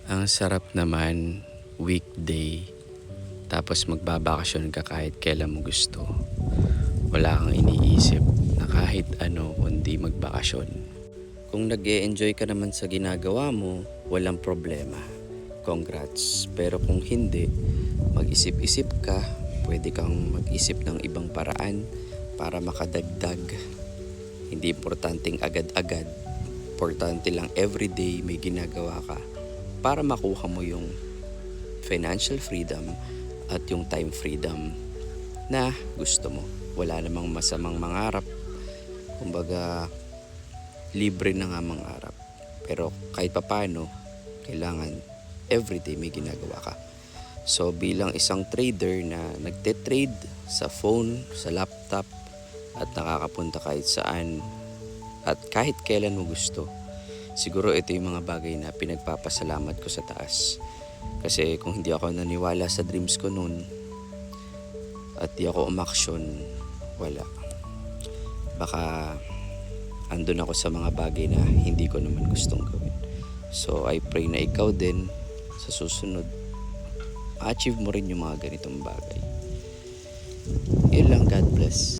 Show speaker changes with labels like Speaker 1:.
Speaker 1: Ang sarap naman, weekday, tapos magbabakasyon ka kahit kailan mo gusto. Wala kang iniisip na kahit ano kundi magbakasyon. Kung nag-e-enjoy ka naman sa ginagawa mo, walang problema. Congrats. Pero kung hindi, mag-isip-isip ka, pwede kang mag-isip ng ibang paraan para makadagdag. Hindi importanteng agad-agad. Importante lang everyday may ginagawa ka para makuha mo yung financial freedom at yung time freedom na gusto mo. Wala namang masamang mangarap. Kumbaga, libre na nga mangarap. Pero kahit papano, kailangan everyday may ginagawa ka. So bilang isang trader na nagte-trade sa phone, sa laptop, at nakakapunta kahit saan at kahit kailan mo gusto, siguro ito yung mga bagay na pinagpapasalamat ko sa taas. Kasi kung hindi ako naniwala sa dreams ko noon at di ako umaksyon, wala. Baka andun ako sa mga bagay na hindi ko naman gustong gawin. So I pray na ikaw din sa susunod ma-achieve mo rin yung mga ganitong bagay. Yun lang, God bless.